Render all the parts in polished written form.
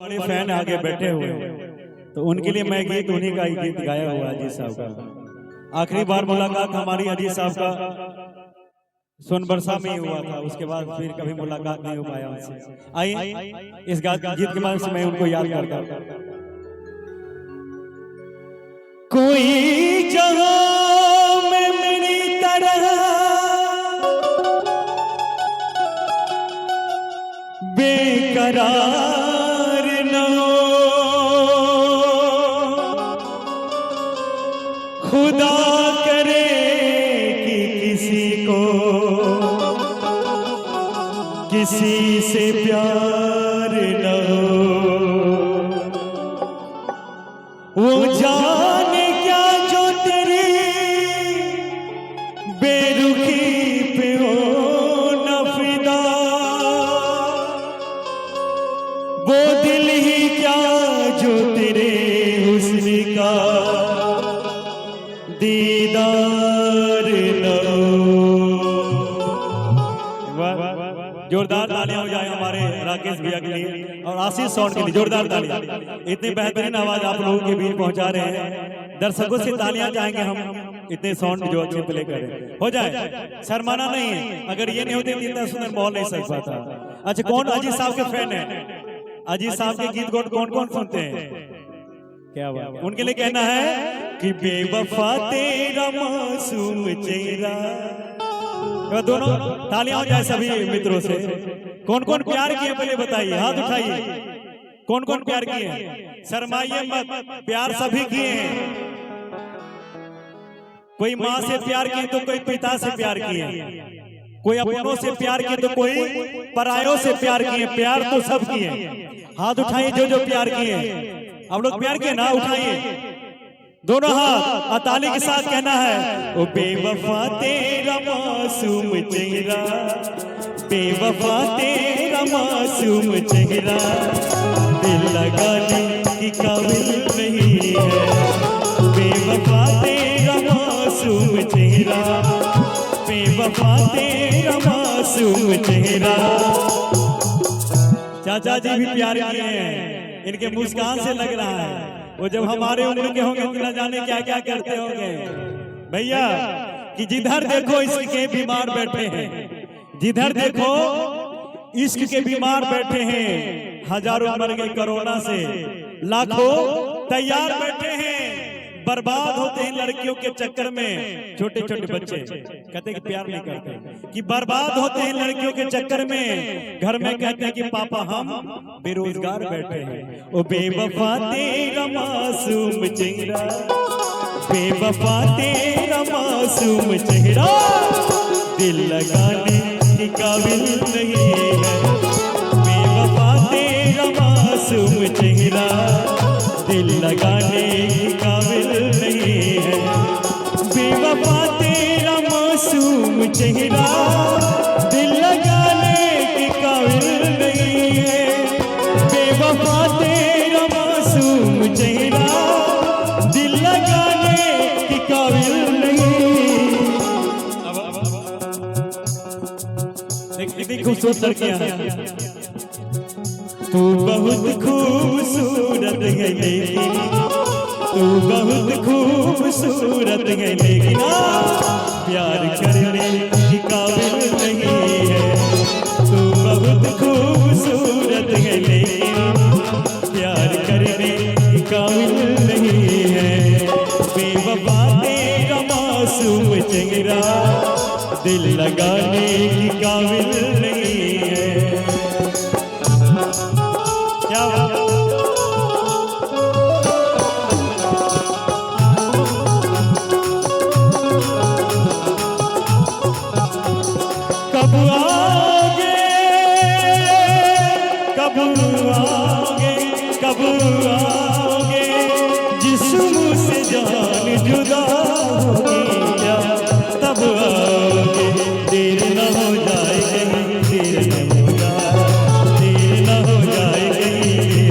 बड़े फैन आगे बैठे हुए हैं तो उनके लिए मैं गीत उन्हीं का ही गीत गाया हुआ अजीत साहब का। आखिरी बार मुलाकात हमारी अजीत साहब का सोनबरसा में ही हुआ था, उसके बाद फिर कभी मुलाकात नहीं हो पाया उनसे। आइए इस गीत के माध्यम से मैं उनको याद करता हूँ। कोई जहां में मेरी तरह बेकरार खुदा करे कि किसी को किसी से प्यार न हो। वो जाने क्या जो तेरी बेरुखी पे हो न फिदा, वो दिल ही क्या जो तेरे हुस्न का दीदार न हो। जोरदार तालियां हो जाए हमारे राकेश भैया के लिए और आशीष साउंड के लिए जोरदार तालियां। इतनी बेहतरीन आवाज आप लोगों के बीच पहुंचा रहे हैं, दर्शकों से तालियां चाहेंगे हम इतने साउंड जो अच्छे प्ले करें। हो जाए, शर्माना नहीं है, अगर ये नहीं होते तो इतना सुंदर माहौल नहीं सक पाता। अच्छा, कौन अजीत साहब के फैन है? अजीत साहब के गीत कौन कौन सुनते हैं? क्या बात है? उनके लिए कहना है कि बेवफा तेरा मासूम चेहरा। तो दोनों तालियां हो जाए सभी मित्रों से। कौन कौन प्यार किए पहले बताइए, हाथ उठाइए। कौन कौन प्यार किए हैं? शर्माइए मत, प्यार सभी किए हैं। कोई माँ से प्यार किए तो कोई पिता से प्यार किए, कोई अपनों से प्यार किए तो कोई परायों से प्यार किए। प्यार तो सब किए। हाथ उठाइए जो जो प्यार किए। आप लोग प्यार किए ना, उठाइए दोनों हाथ और ताली के साथ कहना है ओ बेवफा तेरा मासूम चेहरा, बेवफा तेरा मासूम चेहरा, दिल लगाने की काबिल नहीं है। बेवफा तेरा मासूम चेहरा, बेवफा तेरा मासूम चेहरा। चाचा जी भी प्यार किए हैं, इनके मुस्कान से लग रहा है वो जब हमारे उम्र के होंगे तो न जाने क्या क्या करते होंगे भैया। कि जिधर देखो इश्क के बीमार बैठे हैं, जिधर देखो इश्क के बीमार बैठे हैं। हजारों मर गए कोरोना से, लाखों तैयार बैठे हैं। बर्बाद होते हैं लड़कियों के चक्कर में छोटे छोटे बच्चे, कहते हैं कि प्यार नहीं करते। कि बर्बाद होते हैं लड़कियों के चक्कर में, घर में कहते हैं कि पापा हम बेरोजगार बैठे हैं। ओ बेवफा तेरा मासूम चेहरा, बेवफा तेरा मासूम चेहरा, दिल लगाने की काबिल नहीं है। बेवफा तेरा मासूम चेहरा, दिल लगाने की काबिल नहीं है। बेवफा तेरा मासूम चेहरा, दिल लगाने की काबिल नहीं है। बेवफा तेरा मासूम चेहरा, दिल लगाने की काबिल नहीं। कितनी खूबसूरत लड़कियां हैं। तू बहुत खूबसूरत है लेकिन, तू बहुत खूबसूरत है लेकिन प्यार करने की काबिल नहीं है। तू बहुत खूबसूरत है लेकिन प्यार करने की काबिल नहीं है। बेवफा तेरा मासूम चेहरा, दिल लगाने की काबिल नहीं है। कब आओगे, कब आओगे, कब आओगे, जिस्म से जान जुदा होगी क्या तब आओगे। देर न हो जाए कहीं, देर न हो जाए, देर न हो जाए कहीं,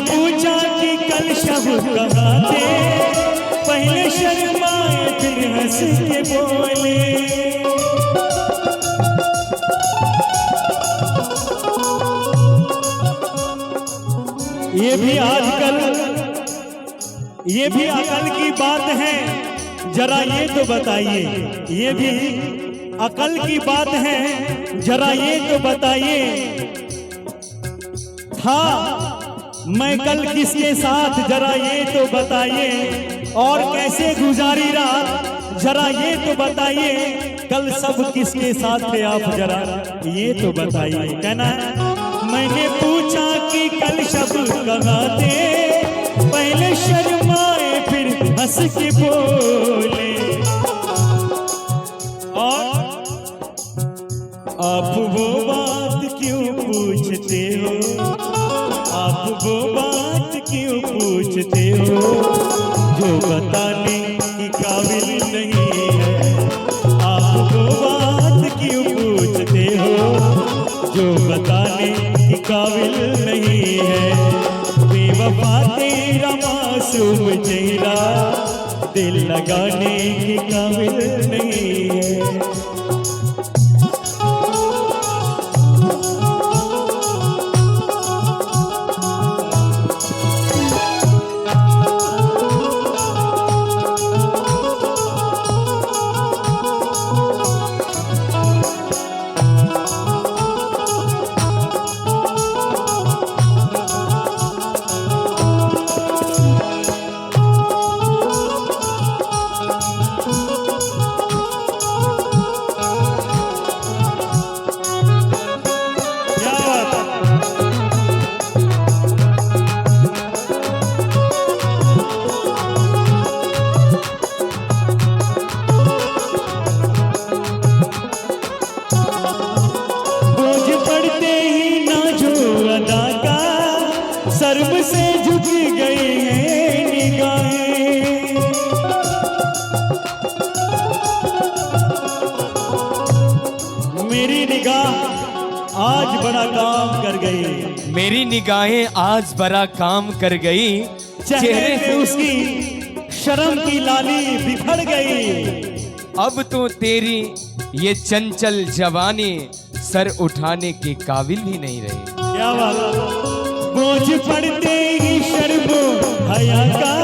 पूछा कि कल शब कहाँ थे, पहले शर्माए फिर हंस के बोले। ये भी अकल की बात है, जरा ये तो बताइए, ये भी अकल की बात है, जरा ये तो बताइए, था मैं कल किसके साथ, जरा ये तो बताइए, और कैसे गुजारी रात, जरा ये तो बताइए, कल सब किसके साथ थे आप, जरा ये तो बताइए। कहना है मैंने पूछा कि कल शब कहाँ थे, पहले शर्माए फिर हंस के बोले। और आप वो बात क्यों पूछते हो, आप वो बात क्यों पूछते हो, जो बताने की काबिल नहीं है। आप वो बात क्यों पूछते हो, जो बताने की काबिल नहीं है। बेवफा तेरा मासूम चेहरा, दिल लगाने की काबिल नहीं है। सर्व से झुक गई हैं निगाहें, मेरी निगाह आज बड़ा काम कर गई, मेरी निगाहें आज बड़ा काम कर गई, चेहरे से उसकी शर्म की लाली बिखर गई। अब तो तेरी ये चंचल जवानी सर उठाने के काबिल भी नहीं रही। क्या बात, बोझ पड़ते ही शर्मो हया का,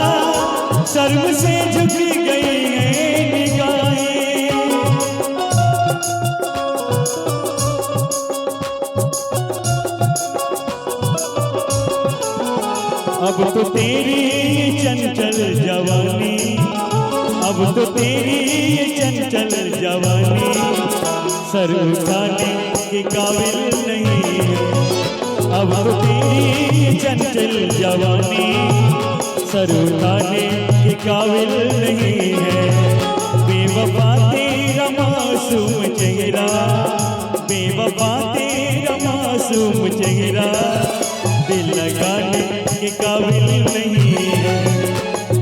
शर्म से झुक गई हैं निगाहें। अब तो तेरी चंचल जवानी, अब तो तेरी चंचल जवानी सर उठाने के काबिल नहीं है। अब तो तेरी चंचल जवानी सर उठाने के काबिल नहीं है। बेवफा तेरा मासूम चेहरा, बेवफा तेरा मासूम चेहरा दिल लगाने के काबिल नहीं है।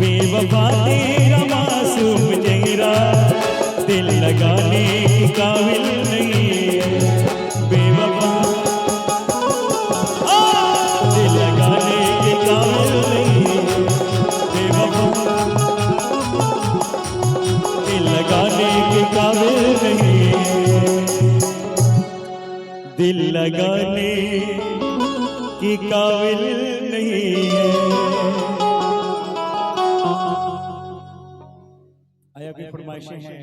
बेवफा तेरा मासूम चेहरा दिल लगाने के काबिल नहीं है। बेवफा दिल लगाने के काबिल नहीं है। बेवफा दिल लगाने के काबिल नहीं है। दिल लगाने की काबिल नहीं है। आया कोई फरमाइशें हैं?